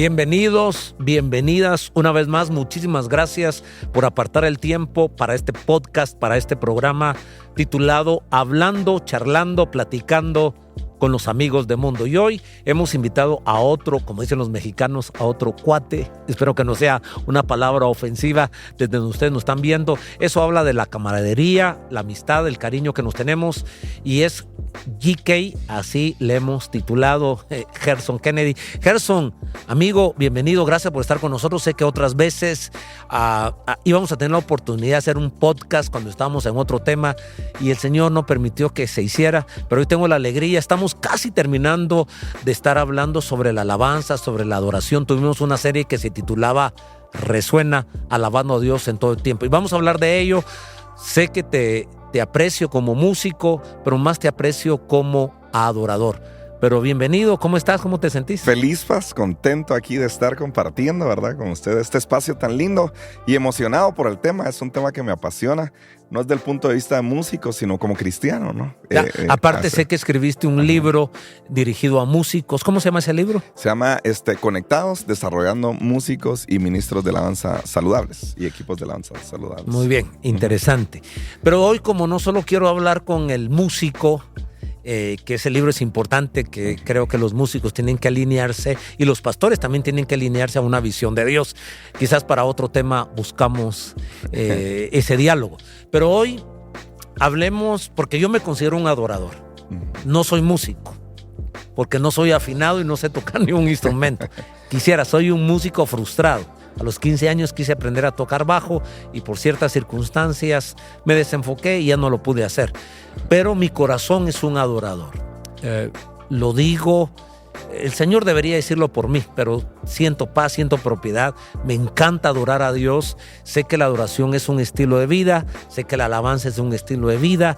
Bienvenidos, bienvenidas una vez más. Muchísimas gracias por apartar el tiempo para este podcast, para este programa titulado Hablando, Charlando, Platicando con los amigos de Mundo. Y hoy hemos invitado a otro, como dicen los mexicanos, a otro cuate. Espero que no sea una palabra ofensiva desde donde ustedes nos están viendo. Eso habla de la camaradería, la amistad, el cariño que nos tenemos. Y es GK, así le hemos titulado, Gerson Kennedy. Gerson, amigo, bienvenido, gracias por estar con nosotros. Sé que otras veces íbamos a tener la oportunidad de hacer un podcast cuando estábamos en otro tema y el Señor no permitió que se hiciera, pero hoy tengo la alegría. Estamos casi terminando de estar hablando sobre la alabanza, sobre la adoración. Tuvimos una serie que se titulaba Resuena, alabando a Dios en todo el tiempo. Y vamos a hablar de ello. Sé que te aprecio como músico, pero más te aprecio como adorador. Pero bienvenido, ¿cómo estás? ¿Cómo te sentís? Feliz, contento aquí de estar compartiendo, ¿verdad? Con ustedes este espacio tan lindo y emocionado por el tema. Es un tema que me apasiona, no desde el punto de vista de músico, sino como cristiano, ¿no? Aparte sé que escribiste un libro dirigido a músicos. ¿Cómo se llama ese libro? Se llama Conectados, desarrollando músicos y ministros de alabanza saludables y equipos de alabanza saludables. Muy bien, interesante. Pero hoy, como no solo quiero hablar con el músico, que ese libro es importante, que creo que los músicos tienen que alinearse y los pastores también tienen que alinearse a una visión de Dios. Quizás para otro tema buscamos ese diálogo. Pero hoy hablemos, porque yo me considero un adorador. No soy músico, porque no soy afinado y no sé tocar ni un instrumento. Soy un músico frustrado. A los 15 años quise aprender a tocar bajo y por ciertas circunstancias me desenfoqué y ya no lo pude hacer. Pero mi corazón es un adorador. Lo digo, el Señor debería decirlo por mí, pero siento paz, siento propiedad. Me encanta adorar a Dios. Sé que la adoración es un estilo de vida, sé que la alabanza es un estilo de vida,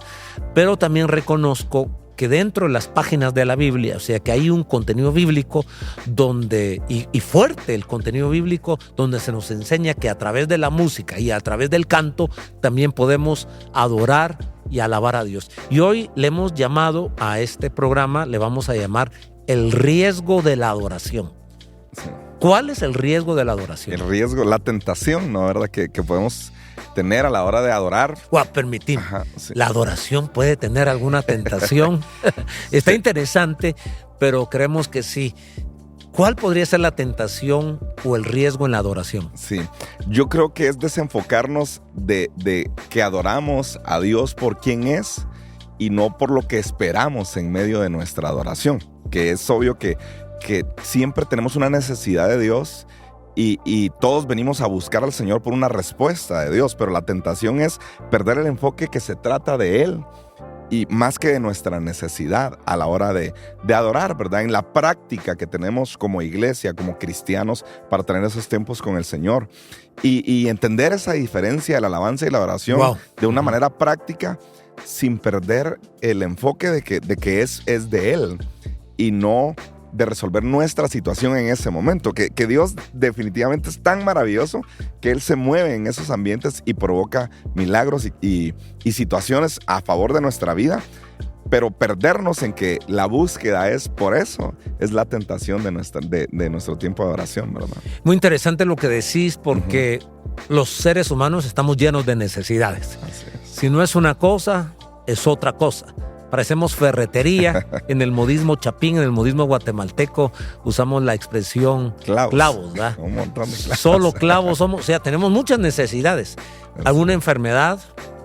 pero también reconozco que dentro de las páginas de la Biblia, o sea que hay un contenido bíblico donde, y fuerte el contenido bíblico, donde se nos enseña que a través de la música y a través del canto también podemos adorar y alabar a Dios. Y hoy le hemos llamado a este programa, le vamos a llamar el riesgo de la adoración. Sí. ¿Cuál es el riesgo de la adoración? El riesgo, la tentación, ¿no? ¿Verdad? Que podemos tener a la hora de adorar. Permitime. La adoración puede tener alguna tentación. Está interesante, pero creemos que sí. ¿Cuál podría ser la tentación o el riesgo en la adoración? Sí, yo creo que es desenfocarnos de que adoramos a Dios por quien es y no por lo que esperamos en medio de nuestra adoración. Que es obvio que siempre tenemos una necesidad de Dios y todos venimos a buscar al Señor por una respuesta de Dios, pero la tentación es perder el enfoque que se trata de Él y más que de nuestra necesidad a la hora de adorar, ¿verdad? En la práctica que tenemos como iglesia, como cristianos, para tener esos tiempos con el Señor y entender esa diferencia de la alabanza y la adoración de una manera práctica sin perder el enfoque de que es de Él y no de resolver nuestra situación en ese momento, que Dios definitivamente es tan maravilloso que Él se mueve en esos ambientes y provoca milagros y situaciones a favor de nuestra vida, pero perdernos en que la búsqueda es por eso, es la tentación de nuestro tiempo de oración, ¿verdad? Muy interesante lo que decís, porque los seres humanos estamos llenos de necesidades. Así es. Si no es una cosa, es otra cosa. Parecemos ferretería. En el modismo chapín, en el modismo guatemalteco, usamos la expresión clavos, ¿verdad? Un montón de clavos. Solo clavos somos, o sea, tenemos muchas necesidades. ¿Alguna enfermedad?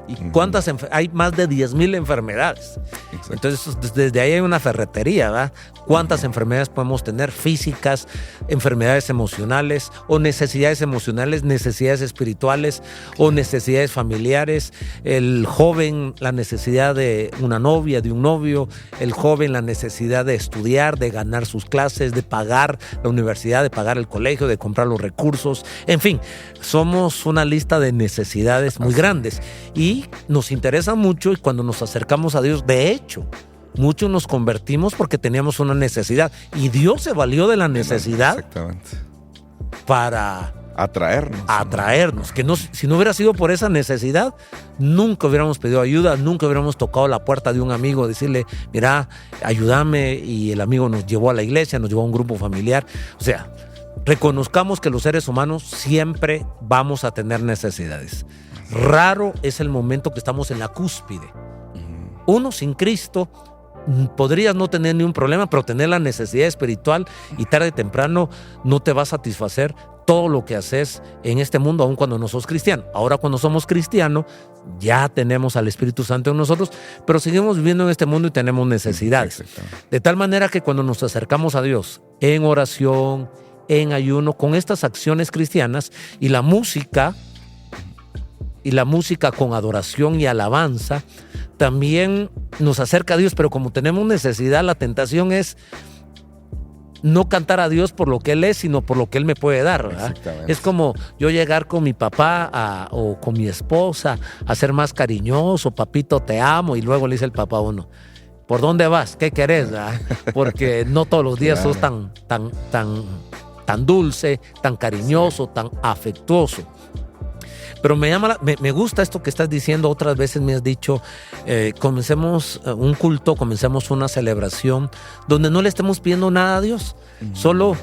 ¿Y cuántas? Hay más de 10,000 enfermedades. Exacto. Entonces, desde ahí hay una ferretería, ¿verdad? ¿Cuántas enfermedades podemos tener? Físicas, enfermedades emocionales, o necesidades emocionales, necesidades espirituales, o necesidades familiares. El joven, la necesidad de una novia, de un novio. El joven, la necesidad de estudiar, de ganar sus clases, de pagar la universidad, de pagar el colegio, de comprar los recursos. En fin, somos una lista de necesidades muy grandes. Y nos interesa mucho, y cuando nos acercamos a Dios, de hecho, muchos nos convertimos porque teníamos una necesidad y Dios se valió de la necesidad para atraernos. Que no, si no hubiera sido por esa necesidad, nunca hubiéramos pedido ayuda, nunca hubiéramos tocado la puerta de un amigo, decirle, mira, ayúdame, y el amigo nos llevó a la iglesia, nos llevó a un grupo familiar. O sea, reconozcamos que los seres humanos siempre vamos a tener necesidades. Raro es el momento que estamos en la cúspide. Uno sin Cristo podrías no tener ni un problema, pero tener la necesidad espiritual y tarde o temprano no te va a satisfacer todo lo que haces en este mundo, aun cuando no sos cristiano. Ahora, cuando somos cristianos, ya tenemos al Espíritu Santo en nosotros, pero seguimos viviendo en este mundo y tenemos necesidades. De tal manera que cuando nos acercamos a Dios en oración, en ayuno, con estas acciones cristianas y la música con adoración y alabanza, también nos acerca a Dios, pero como tenemos necesidad, la tentación es no cantar a Dios por lo que Él es, sino por lo que Él me puede dar, ¿verdad? Es como yo llegar con mi papá o con mi esposa a ser más cariñoso, papito, te amo, y luego le dice el papá a uno, ¿por dónde vas? ¿Qué querés? ¿Verdad? Porque no todos los días sos tan dulce, tan cariñoso, tan afectuoso. Pero me gusta esto que estás diciendo. Otras veces me has dicho, comencemos un culto, comencemos una celebración donde no le estemos pidiendo nada a Dios, solo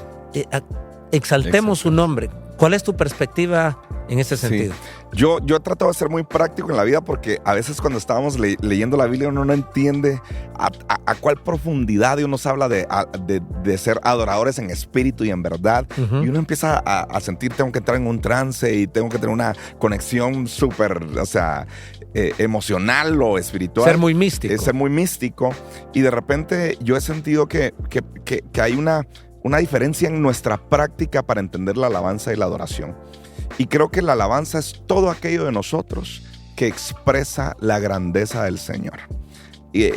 exaltemos su nombre. ¿Cuál es tu perspectiva en ese sentido? Yo he tratado de ser muy práctico en la vida, porque a veces cuando estábamos leyendo la Biblia uno no entiende a cuál profundidad Dios nos habla de ser adoradores en espíritu y en verdad. Y uno empieza a sentir, tengo que entrar en un trance y tengo que tener una conexión súper, emocional o espiritual. Ser muy místico. Ser muy místico. Y de repente yo he sentido que hay una diferencia en nuestra práctica para entender la alabanza y la adoración. Y creo que la alabanza es todo aquello de nosotros que expresa la grandeza del Señor. Y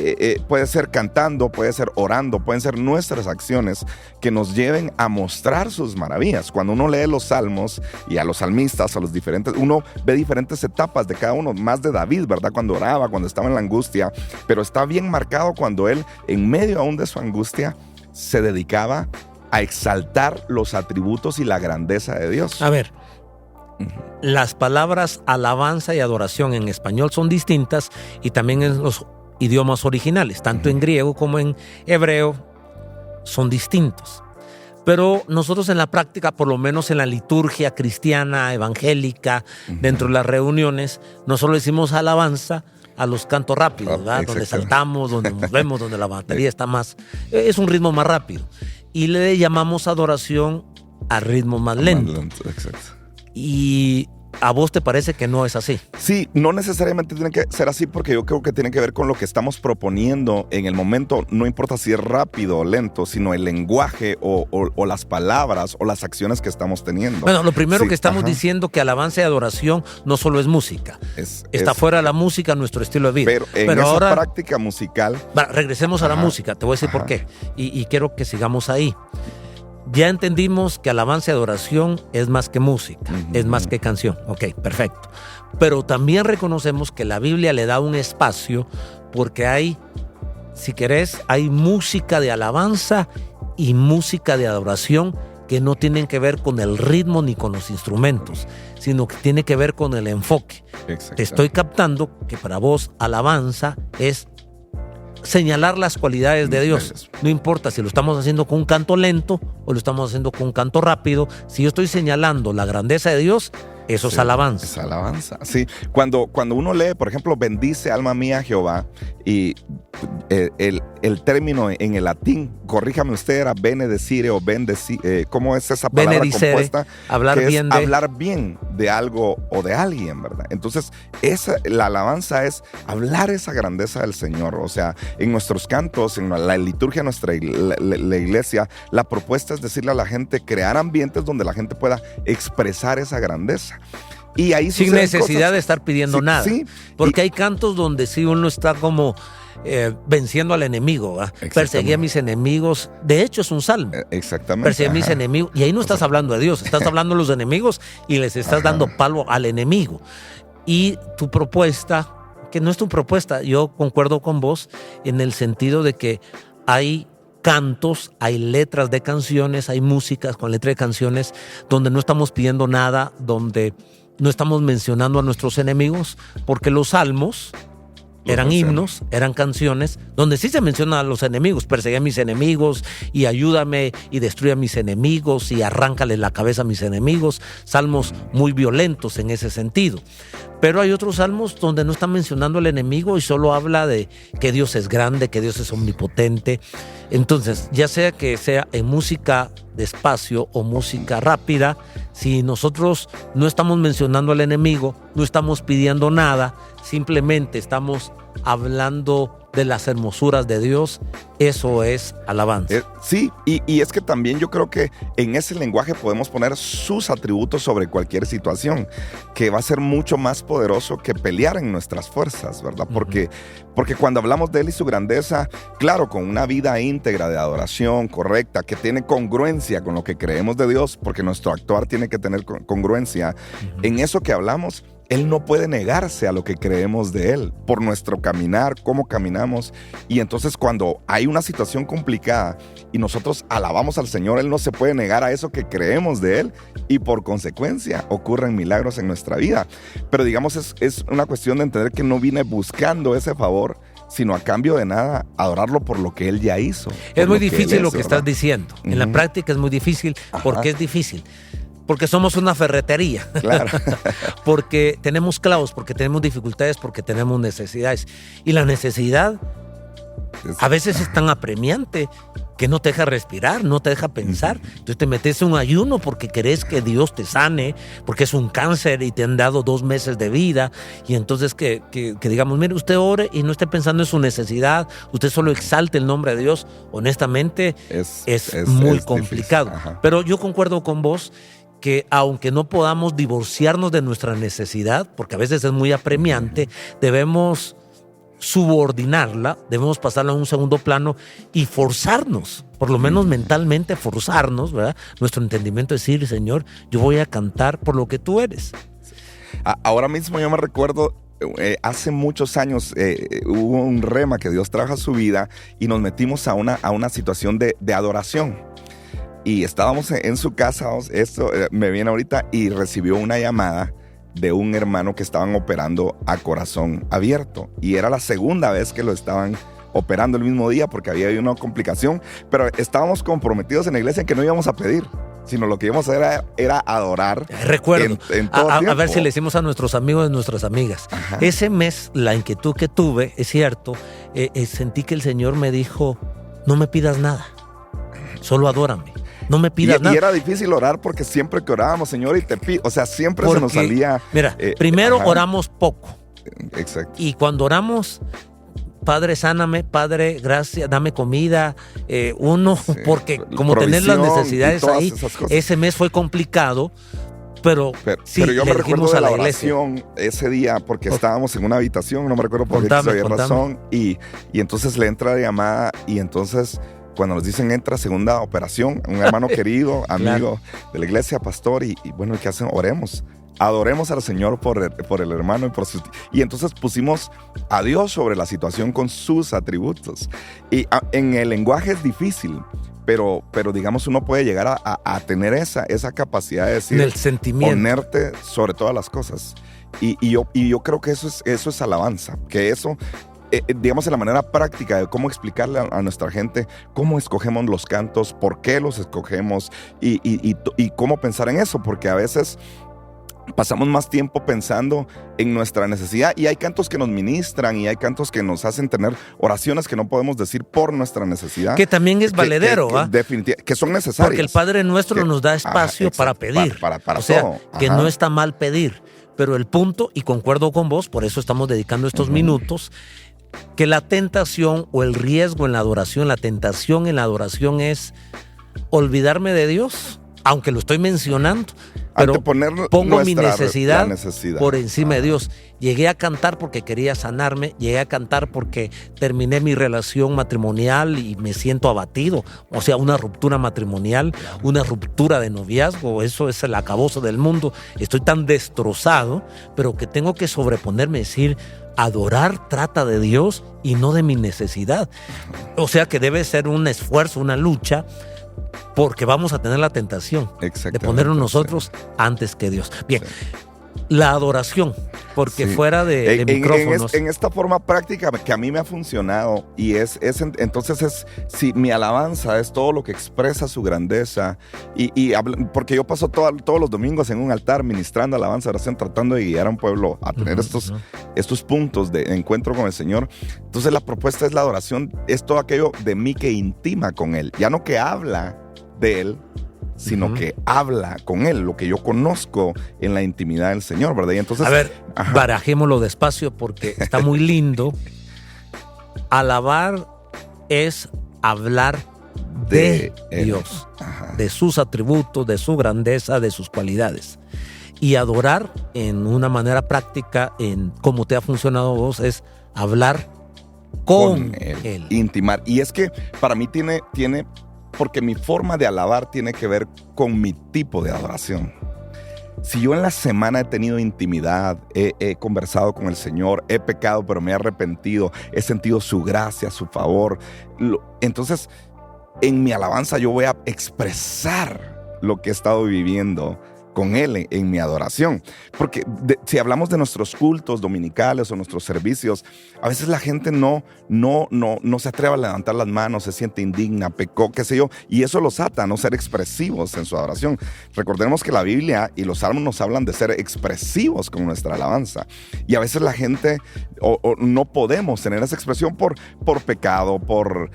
puede ser cantando, puede ser orando, pueden ser nuestras acciones que nos lleven a mostrar sus maravillas. Cuando uno lee los salmos y a los salmistas, a los diferentes, uno ve diferentes etapas de cada uno, más de David, ¿verdad? Cuando oraba, cuando estaba en la angustia, pero está bien marcado cuando él, en medio aún de su angustia, se dedicaba a exaltar los atributos y la grandeza de Dios. A ver, las palabras alabanza y adoración en español son distintas y también en los idiomas originales, tanto en griego como en hebreo, son distintos. Pero nosotros en la práctica, por lo menos en la liturgia cristiana, evangélica, dentro de las reuniones, nosotros decimos alabanza a los cantos rápidos, ¿verdad? Donde saltamos, donde nos vemos, donde la batería está más... Es un ritmo más rápido. Y le llamamos adoración a ritmo más lento. Exacto. Y ¿a vos te parece que no es así? Sí, no necesariamente tiene que ser así, porque yo creo que tiene que ver con lo que estamos proponiendo en el momento. No importa si es rápido o lento, sino el lenguaje o las palabras o las acciones que estamos teniendo. Bueno, lo primero que estamos diciendo que alabanza y adoración no solo es música. Está fuera de la música nuestro estilo de vida. Pero esa ahora, práctica musical... regresemos a la música, te voy a decir por qué. Y quiero que sigamos ahí. Ya entendimos que alabanza y adoración es más que música, es más que canción. Ok, perfecto. Pero también reconocemos que la Biblia le da un espacio porque hay, si querés, hay música de alabanza y música de adoración que no tienen que ver con el ritmo ni con los instrumentos, sino que tiene que ver con el enfoque. Te estoy captando que para vos alabanza es señalar las cualidades de Dios. No importa si lo estamos haciendo con un canto lento o lo estamos haciendo con un canto rápido. Si yo estoy señalando la grandeza de Dios, eso es alabanza. Es alabanza, sí. Cuando uno lee, por ejemplo, bendice alma mía Jehová, y el término en el latín, corríjame usted, era benedicere o bendecir, ¿cómo es esa palabra compuesta? Hablar bien de algo o de alguien, ¿verdad? Entonces, la alabanza es hablar esa grandeza del Señor. O sea, en nuestros cantos, en la liturgia de nuestra la iglesia, la propuesta es decirle a la gente, crear ambientes donde la gente pueda expresar esa grandeza. Y ahí sin necesidad de estar pidiendo nada. Sí, porque hay cantos donde sí uno está como venciendo al enemigo. Perseguí a mis enemigos. De hecho, es un salmo. Exactamente. Perseguí a mis enemigos. Y ahí no estás hablando de Dios, estás hablando de los enemigos y les estás dando palo al enemigo. Y tu propuesta, que no es tu propuesta, yo concuerdo con vos en el sentido de que hay cantos, hay letras de canciones, hay músicas con letra de canciones donde no estamos pidiendo nada, donde no estamos mencionando a nuestros enemigos, porque los salmos eran himnos, eran canciones donde sí se menciona a los enemigos. Perseguí a mis enemigos y ayúdame y destruye a mis enemigos y arráncale la cabeza a mis enemigos. Salmos muy violentos en ese sentido. Pero hay otros salmos donde no está mencionando al enemigo y solo habla de que Dios es grande, que Dios es omnipotente. Entonces, ya sea que sea en música despacio o música rápida, si nosotros no estamos mencionando al enemigo, no estamos pidiendo nada, simplemente estamos hablando de las hermosuras de Dios, eso es alabanza. Sí, y es que también yo creo que en ese lenguaje podemos poner sus atributos sobre cualquier situación, que va a ser mucho más poderoso que pelear en nuestras fuerzas, ¿verdad? Porque cuando hablamos de Él y su grandeza, claro, con una vida íntegra de adoración correcta, que tiene congruencia con lo que creemos de Dios, porque nuestro actuar tiene que tener congruencia, en eso que hablamos, Él no puede negarse a lo que creemos de Él, por nuestro caminar, cómo caminamos. Y entonces cuando hay una situación complicada y nosotros alabamos al Señor, Él no se puede negar a eso que creemos de Él y por consecuencia ocurren milagros en nuestra vida. Pero digamos, es una cuestión de entender que no vine buscando ese favor, sino a cambio de nada, adorarlo por lo que Él ya hizo. Es muy difícil lo que estás diciendo. En la práctica es muy difícil. ¿Por qué es difícil? Porque somos una ferretería. Claro. Porque tenemos clavos, porque tenemos dificultades, porque tenemos necesidades. Y la necesidad a veces es tan apremiante que no te deja respirar, no te deja pensar. Entonces te metes en un ayuno porque querés que Dios te sane, porque es un cáncer y te han dado 2 meses de vida. Y entonces que digamos, mire, usted ore y no esté pensando en su necesidad, usted solo exalte el nombre de Dios. Honestamente es muy complicado. Pero yo concuerdo con vos que aunque no podamos divorciarnos de nuestra necesidad, porque a veces es muy apremiante, debemos subordinarla, debemos pasarla a un segundo plano y forzarnos, por lo menos mentalmente forzarnos, ¿verdad? Nuestro entendimiento, decir, Señor, yo voy a cantar por lo que tú eres. Ahora mismo yo me recuerdo, hace muchos años hubo un rema que Dios trajo a su vida y nos metimos a una situación de adoración. Y estábamos en su casa, esto me viene ahorita, y recibió una llamada de un hermano que estaban operando a corazón abierto. Y era la segunda vez que lo estaban operando el mismo día porque había una complicación. Pero estábamos comprometidos en la iglesia en que no íbamos a pedir, sino lo que íbamos a hacer era adorar. Recuerdo, a ver si le decimos a nuestros amigos y nuestras amigas. Ese mes, la inquietud que tuve, es cierto, sentí que el Señor me dijo, no me pidas nada, solo adórame. No me pidas nada. Y era difícil orar porque siempre que orábamos, Señor, y te pido, o sea, siempre porque se nos salía. Mira, primero oramos poco. Exacto. Y cuando oramos, Padre, sáname, Padre, gracias, dame comida, porque como tener las necesidades ahí, ese mes fue complicado. Pero yo me recuerdo de la oración ese día porque estábamos en una habitación, no me recuerdo por qué había razón, y entonces le entra la llamada y entonces cuando nos dicen entra segunda operación, un hermano querido, amigo de la iglesia, pastor, y bueno, ¿qué hacen? Oremos. Adoremos al Señor por el hermano y entonces pusimos a Dios sobre la situación con sus atributos. Y en el lenguaje es difícil, pero digamos uno puede llegar a tener esa capacidad de decir, el sentimiento, ponerte sobre todas las cosas. Y yo creo que eso es alabanza, que eso, digamos, en la manera práctica de cómo explicarle a nuestra gente cómo escogemos los cantos, por qué los escogemos y cómo pensar en eso, porque a veces pasamos más tiempo pensando en nuestra necesidad y hay cantos que nos ministran y hay cantos que nos hacen tener oraciones que no podemos decir por nuestra necesidad. Que también es valedero, definitivamente, que son necesarias. Porque el Padre Nuestro nos da espacio para pedir. Para o sea, todo. Que no está mal pedir. Pero el punto, y concuerdo con vos, por eso estamos dedicando estos minutos, que la tentación o el riesgo en la adoración, la tentación en la adoración es olvidarme de Dios, aunque lo estoy mencionando, pero pongo mi necesidad por encima de Dios. Llegué a cantar porque quería sanarme, llegué a cantar porque terminé mi relación matrimonial y me siento abatido, o sea, una ruptura matrimonial, una ruptura de noviazgo, eso es el acabose del mundo, estoy tan destrozado, pero que tengo que sobreponerme y decir, adorar trata de Dios y no de mi necesidad. O sea que debe ser un esfuerzo, una lucha, porque vamos a tener la tentación de ponernos nosotros antes que Dios. Bien, la adoración, porque fuera de micrófonos. En esta forma práctica que a mí me ha funcionado, y entonces si mi alabanza es todo lo que expresa su grandeza, porque yo paso todos los domingos en un altar ministrando alabanza, oración, tratando de guiar a un pueblo a tener estos puntos de encuentro con el Señor. Entonces la propuesta es la adoración, es todo aquello de mí que intima con Él, ya no que habla de Él, sino que habla con Él, lo que yo conozco en la intimidad del Señor, ¿verdad? Y entonces, a ver, barajémoslo despacio porque está muy lindo. Alabar es hablar de Dios, de sus atributos, de su grandeza, de sus cualidades. Y adorar en una manera práctica, en cómo te ha funcionado a vos, es hablar con Él. Intimar. Y es que para mí tiene porque mi forma de alabar tiene que ver con mi tipo de adoración. Si yo en la semana he tenido intimidad, he conversado con el Señor, he pecado pero me he arrepentido, he sentido su gracia, su favor, entonces en mi alabanza yo voy a expresar lo que he estado viviendo con Él en mi adoración. Porque si hablamos de nuestros cultos dominicales o nuestros servicios, a veces la gente no se atreve a levantar las manos, se siente indigna, pecó, qué sé yo, y eso los ata a no ser expresivos en su adoración. Recordemos que la Biblia y los salmos nos hablan de ser expresivos con nuestra alabanza, y a veces la gente o no podemos tener esa expresión por pecado, por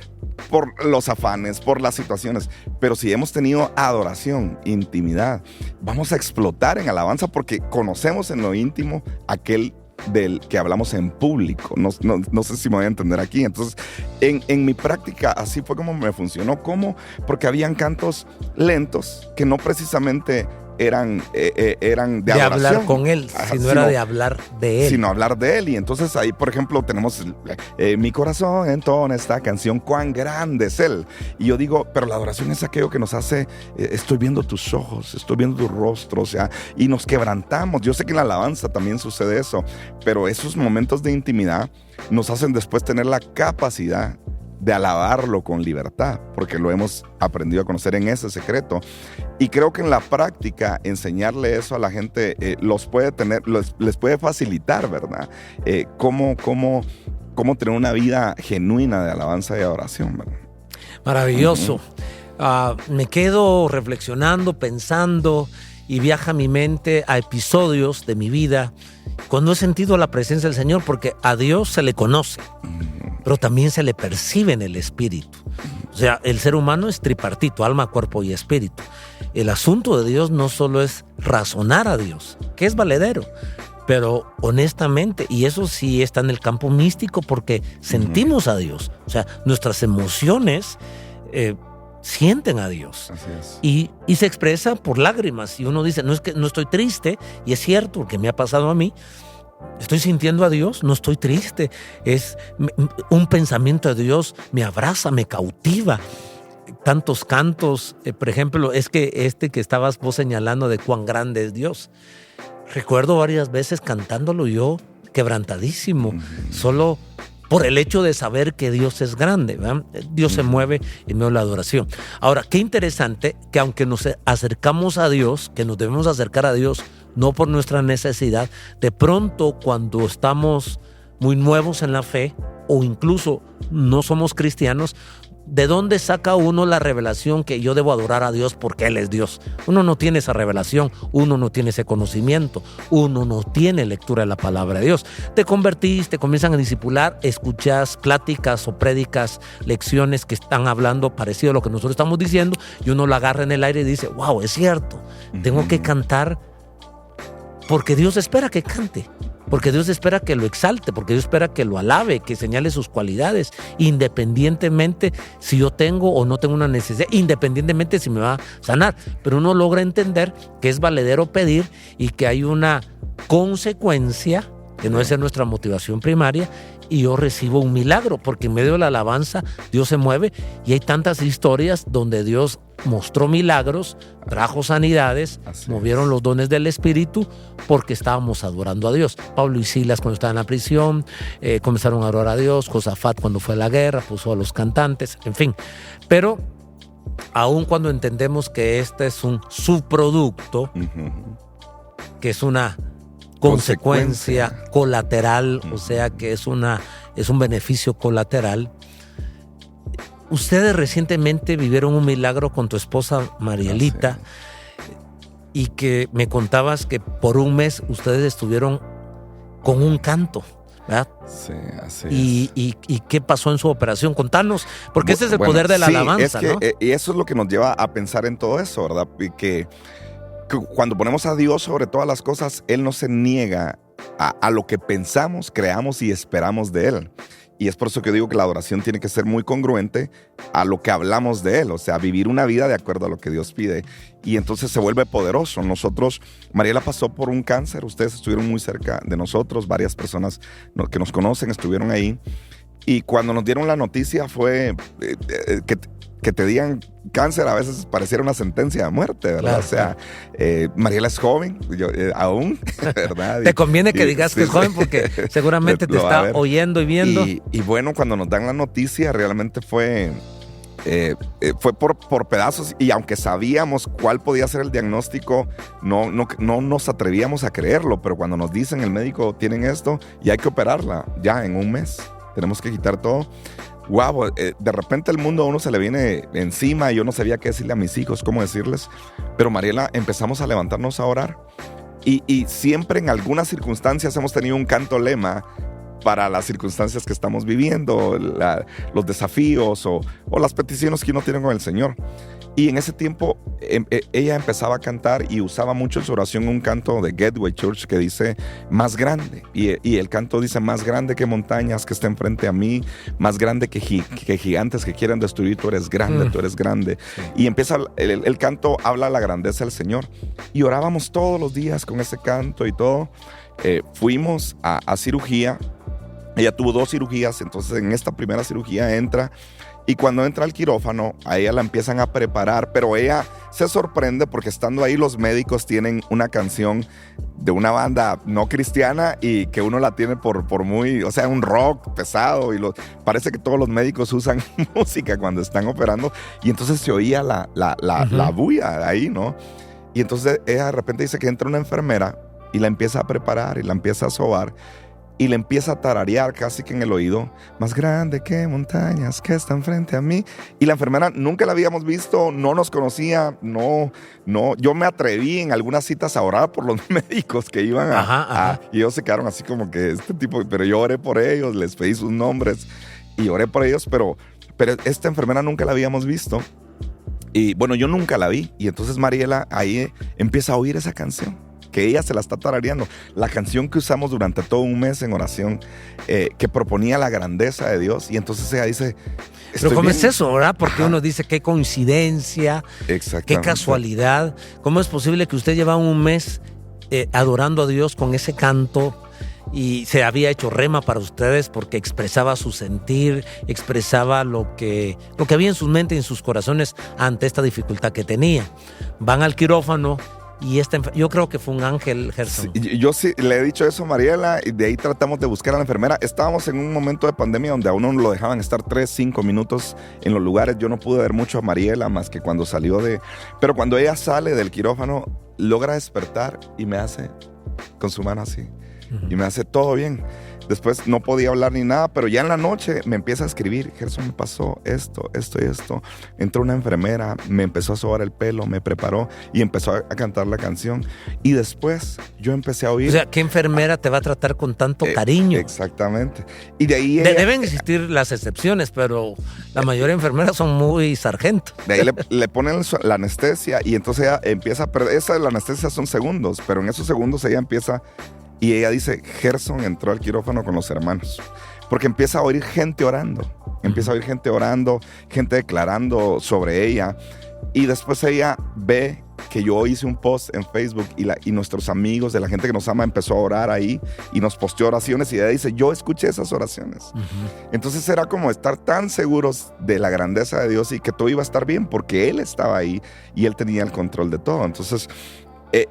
los afanes, por las situaciones. Pero si hemos tenido adoración, intimidad, vamos a explotar en alabanza porque conocemos en lo íntimo aquel del que hablamos en público. No sé si me voy a entender aquí. Entonces, en mi práctica así fue como me funcionó. ¿Cómo? Porque habían cantos lentos que no precisamente eran de adoración. Hablar con Él, sino era de hablar de Él. Sino hablar de Él. Y entonces ahí, por ejemplo, tenemos mi corazón entona esta canción, cuán grande es Él. Y yo digo, pero la adoración es aquello que nos hace, estoy viendo tus ojos, estoy viendo tu rostro, o sea, y nos quebrantamos. Yo sé que en la alabanza también sucede eso, pero esos momentos de intimidad nos hacen después tener la capacidad de alabarlo con libertad, porque lo hemos aprendido a conocer en ese secreto. Y creo que en la práctica enseñarle eso a la gente les puede facilitar, ¿verdad? Cómo tener una vida genuina de alabanza y adoración, ¿verdad? Maravilloso. Me quedo reflexionando, pensando, y viaja mi mente a episodios de mi vida cuando he sentido la presencia del Señor, porque a Dios se le conoce, pero también se le percibe en el espíritu. O sea, el ser humano es tripartito, alma, cuerpo y espíritu. El asunto de Dios no solo es razonar a Dios, que es valedero, pero honestamente, y eso sí está en el campo místico porque sentimos a Dios. O sea, nuestras emociones sienten a Dios. Así es. Y se expresa por lágrimas. Y uno dice, no es que no estoy triste, y es cierto, porque me ha pasado a mí. Estoy sintiendo a Dios, no estoy triste. Es un pensamiento de Dios, me abraza, me cautiva. Tantos cantos, por ejemplo, es que que estabas vos señalando de cuán grande es Dios. Recuerdo varias veces cantándolo yo quebrantadísimo, solo por el hecho de saber que Dios es grande, ¿verdad? Dios se mueve en medio de la adoración. Ahora, qué interesante que aunque nos acercamos a Dios, que nos debemos acercar a Dios no por nuestra necesidad, de pronto cuando estamos muy nuevos en la fe o incluso no somos cristianos, ¿de dónde saca uno la revelación que yo debo adorar a Dios porque Él es Dios? Uno no tiene esa revelación, uno no tiene ese conocimiento, uno no tiene lectura de la palabra de Dios. Te convertís, te comienzan a discipular, escuchás pláticas o prédicas, lecciones que están hablando parecido a lo que nosotros estamos diciendo, y uno lo agarra en el aire y dice, wow, es cierto, tengo que cantar porque Dios espera que cante. Porque Dios espera que lo exalte, porque Dios espera que lo alabe, que señale sus cualidades, independientemente si yo tengo o no tengo una necesidad, independientemente si me va a sanar. Pero uno logra entender que es valedero pedir y que hay una consecuencia, que no es nuestra motivación primaria, y yo recibo un milagro, porque en medio de la alabanza Dios se mueve, y hay tantas historias donde Dios mostró milagros, trajo sanidades, movieron los dones del Espíritu porque estábamos adorando a Dios. Pablo y Silas cuando estaban en la prisión comenzaron a adorar a Dios. Josafat cuando fue a la guerra puso a los cantantes, en fin. Pero aun cuando entendemos que este es un subproducto, que es una consecuencia colateral, o sea que es un beneficio colateral. Ustedes recientemente vivieron un milagro con tu esposa Marielita, y que me contabas que por un mes ustedes estuvieron con un canto, ¿verdad? Sí, así ¿Y qué pasó en su operación? Contanos, porque ese es el poder de la alabanza, es que, ¿no? Y eso es lo que nos lleva a pensar en todo eso, ¿verdad? Y que cuando ponemos a Dios sobre todas las cosas, Él no se niega a lo que pensamos, creamos y esperamos de Él. Y es por eso que digo que la adoración tiene que ser muy congruente a lo que hablamos de Él, o sea, vivir una vida de acuerdo a lo que Dios pide. Y entonces se vuelve poderoso. Nosotros, Mariela pasó por un cáncer, ustedes estuvieron muy cerca de nosotros, varias personas que nos conocen estuvieron ahí. Y cuando nos dieron la noticia fue que te digan cáncer, a veces pareciera una sentencia de muerte, ¿verdad? Claro. O sea, Mariela es joven, yo, aún, ¿verdad? Te conviene que digas que es joven porque seguramente te está oyendo y viendo. Y bueno, cuando nos dan la noticia, realmente fue por pedazos, y aunque sabíamos cuál podía ser el diagnóstico, no nos atrevíamos a creerlo, pero cuando nos dicen el médico tienen esto y hay que operarla ya en un mes, tenemos que quitar todo. Wow, de repente el mundo a uno se le viene encima y yo no sabía qué decirle a mis hijos, cómo decirles, pero Mariela, empezamos a levantarnos a orar y siempre en algunas circunstancias hemos tenido un canto lema para las circunstancias que estamos viviendo, los desafíos o las peticiones que uno tiene con el Señor. Y en ese tiempo ella empezaba a cantar y usaba mucho en su oración un canto de Gateway Church que dice más grande. Y el canto dice más grande que montañas que estén frente a mí, más grande que gigantes que quieren destruir, tú eres grande, tú eres grande. Sí. Y empieza el canto, habla la grandeza del Señor. Y orábamos todos los días con ese canto y todo. Fuimos a cirugía. Ella tuvo 2 cirugías, entonces en esta primera cirugía entra, y cuando entra al quirófano, a ella la empiezan a preparar, pero ella se sorprende porque estando ahí los médicos tienen una canción de una banda no cristiana y que uno la tiene por muy, o sea, un rock pesado, y parece que todos los médicos usan música cuando están operando, y entonces se oía la bulla ahí, ¿no? Y entonces ella de repente dice que entra una enfermera y la empieza a preparar y la empieza a sobar. Y le empieza a tararear casi que en el oído, más grande que montañas que están frente a mí. Y la enfermera nunca la habíamos visto, no nos conocía, no. Yo me atreví en algunas citas a orar por los médicos que iban y ellos se quedaron así como que este tipo, pero yo oré por ellos, les pedí sus nombres y oré por ellos, pero esta enfermera nunca la habíamos visto. Y bueno, yo nunca la vi. Y entonces Mariela ahí empieza a oír esa canción, que ella se la está tarareando, la canción que usamos durante todo un mes en oración, que proponía la grandeza de Dios, y entonces ella dice, pero ¿cómo es eso, verdad? Porque uno dice qué coincidencia, qué casualidad, ¿cómo es posible que usted lleva un mes adorando a Dios con ese canto? Y se había hecho rema para ustedes porque expresaba su sentir, expresaba lo que había en sus mentes y en sus corazones ante esta dificultad que tenía. Van al quirófano. Y yo creo que fue un ángel, Gerson. Sí, yo sí le he dicho eso a Mariela, y de ahí tratamos de buscar a la enfermera. Estábamos en un momento de pandemia donde a uno lo dejaban estar 3-5 minutos en los lugares. Yo no pude ver mucho a Mariela más que cuando salió pero cuando ella sale del quirófano, logra despertar y me hace con su mano así. Y me hace todo bien. Después no podía hablar ni nada, pero ya en la noche me empieza a escribir, Gerson, me pasó esto y esto. Entró una enfermera, me empezó a sobar el pelo, me preparó y empezó a cantar la canción. Y después yo empecé a oír. O sea, ¿qué enfermera te va a tratar con tanto cariño? Exactamente. Y de ahí deben existir las excepciones, pero la mayoría de enfermeras son muy sargento. De ahí le ponen la anestesia y entonces ella empieza a perder. La anestesia son segundos, pero en esos segundos ella empieza. Y ella dice, Gerson entró al quirófano con los hermanos. Porque empieza a oír gente orando. Empieza a oír gente orando, gente declarando sobre ella. Y después ella ve que yo hice un post en Facebook y nuestros amigos de la gente que nos ama empezó a orar ahí y nos posteó oraciones. Y ella dice, yo escuché esas oraciones. Entonces era como estar tan seguros de la grandeza de Dios y que todo iba a estar bien porque Él estaba ahí y Él tenía el control de todo. Entonces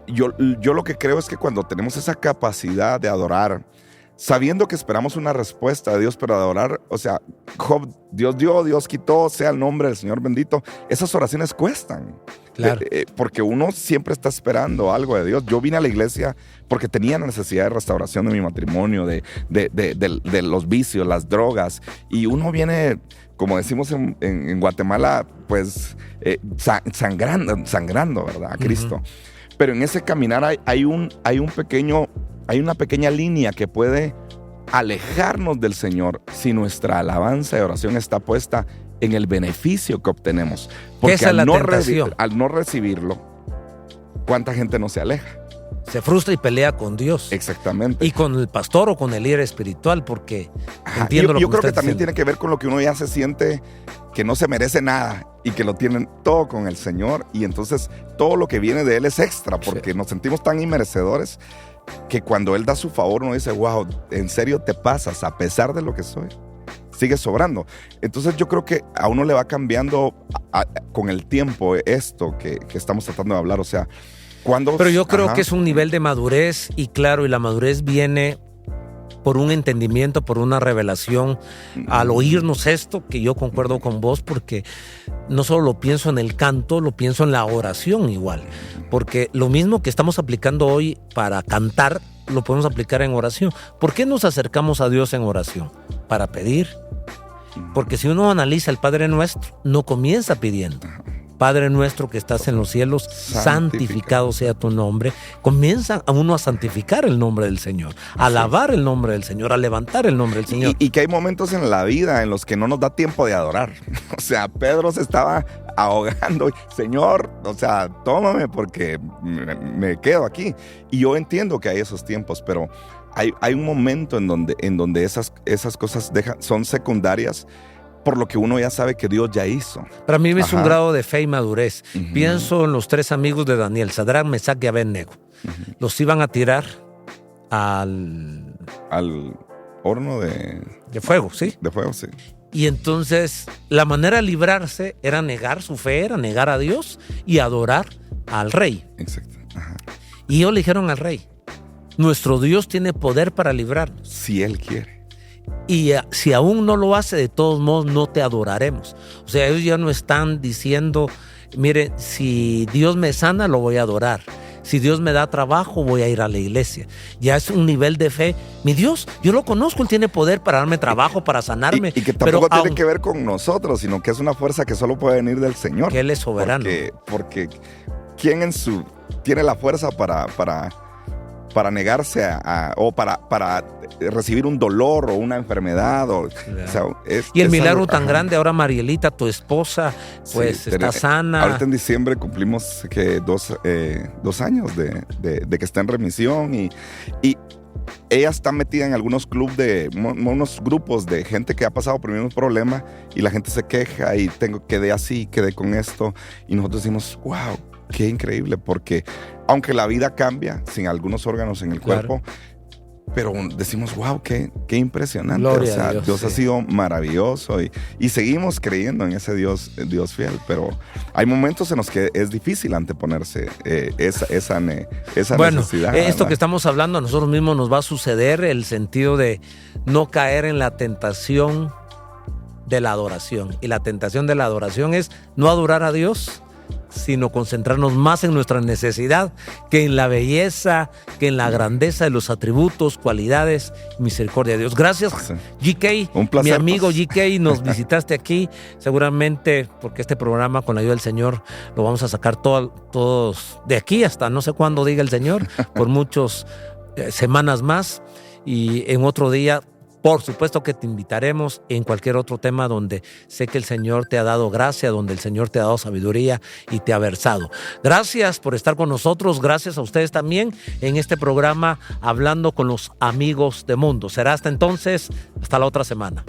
yo lo que creo es que cuando tenemos esa capacidad de adorar, sabiendo que esperamos una respuesta de Dios, pero adorar, o sea, Job, Dios dio, Dios quitó, sea el nombre del Señor bendito, esas oraciones cuestan. Claro. Porque uno siempre está esperando algo de Dios. Yo vine a la iglesia porque tenía necesidad de restauración de mi matrimonio, de los vicios, las drogas, y uno viene, como decimos en Guatemala, pues sangrando, ¿verdad? A Cristo. Pero en ese caminar hay una pequeña línea que puede alejarnos del Señor si nuestra alabanza y oración está puesta en el beneficio que obtenemos. Porque esa es la tentación. Al no recibirlo, ¿cuánta gente no se aleja? Se frustra y pelea con Dios. Exactamente. Y con el pastor o con el líder espiritual, porque entiendo yo creo que también tiene que ver con lo que uno ya se siente que no se merece nada y que lo tienen todo con el Señor, y entonces todo lo que viene de Él es extra, porque nos sentimos tan inmerecedores que cuando Él da su favor uno dice, wow, en serio te pasas a pesar de lo que soy. Sigue sobrando. Entonces yo creo que a uno le va cambiando con el tiempo esto que estamos tratando de hablar. O sea, cuando... Pero yo creo que es un nivel de madurez, y claro, y la madurez viene por un entendimiento, por una revelación. Al oírnos esto, que yo concuerdo con vos, porque no solo lo pienso en el canto, lo pienso en la oración igual. Porque lo mismo que estamos aplicando hoy para cantar, lo podemos aplicar en oración. ¿Por qué nos acercamos a Dios en oración? Para pedir. Porque si uno analiza el Padre Nuestro, no comienza pidiendo. Padre nuestro que estás en los cielos, santificado sea tu nombre. Comienza a uno a santificar el nombre del Señor, a alabar el nombre del Señor, a levantar el nombre del Señor. Y que hay momentos en la vida en los que no nos da tiempo de adorar. O sea, Pedro se estaba ahogando. Señor, o sea, tómame porque me quedo aquí. Y yo entiendo que hay esos tiempos, pero hay un momento en donde esas cosas son secundarias, por lo que uno ya sabe que Dios ya hizo. Para mí es un grado de fe y madurez. Pienso en los 3 amigos de Daniel, Sadrach, Mesach y Abednego. Los iban a tirar al horno de fuego, ¿sí? De fuego, sí. Y entonces la manera de librarse era negar su fe, era negar a Dios y adorar al rey. Exacto. Y ellos le dijeron al rey, nuestro Dios tiene poder para librarnos. Si Él quiere. Y si aún no lo hace, de todos modos no te adoraremos. O sea, ellos ya no están diciendo, mire, si Dios me sana, lo voy a adorar. Si Dios me da trabajo, voy a ir a la iglesia. Ya es un nivel de fe. Mi Dios, yo lo conozco, Él tiene poder para darme trabajo, para sanarme. Y que tampoco tiene que ver con nosotros, sino que es una fuerza que solo puede venir del Señor. Que Él es soberano. Porque ¿quién tiene la fuerza para negarse o para recibir un dolor o una enfermedad? Claro. Y el milagro tan grande, ahora Marielita, tu esposa, pues está sana. Ahorita en diciembre cumplimos que 2 años de que está en remisión, y ella está metida en algunos unos grupos de gente que ha pasado por el mismo problema, y la gente se queja y quedé así, quedé con esto, y nosotros decimos, wow, qué increíble, porque aunque la vida cambia sin algunos órganos en el cuerpo, pero decimos, wow, qué impresionante. Gloria a Dios, Dios ha sido maravilloso, y seguimos creyendo en ese Dios fiel, pero hay momentos en los que es difícil anteponerse esa necesidad. Bueno, esto que estamos hablando a nosotros mismos nos va a suceder, el sentido de no caer en la tentación de la adoración. Y la tentación de la adoración es no adorar a Dios, sino concentrarnos más en nuestra necesidad que en la belleza, que en la grandeza de los atributos, cualidades, misericordia de Dios. Gracias, GK. Un placer, mi amigo GK, nos visitaste aquí, seguramente porque este programa, con la ayuda del Señor, lo vamos a sacar todos de aquí hasta no sé cuándo diga el Señor, por muchas semanas más, y en otro día por supuesto que te invitaremos en cualquier otro tema donde sé que el Señor te ha dado gracia, donde el Señor te ha dado sabiduría y te ha versado. Gracias por estar con nosotros, gracias a ustedes también en este programa Hablando con los Amigos de Mundo. Será hasta entonces, hasta la otra semana.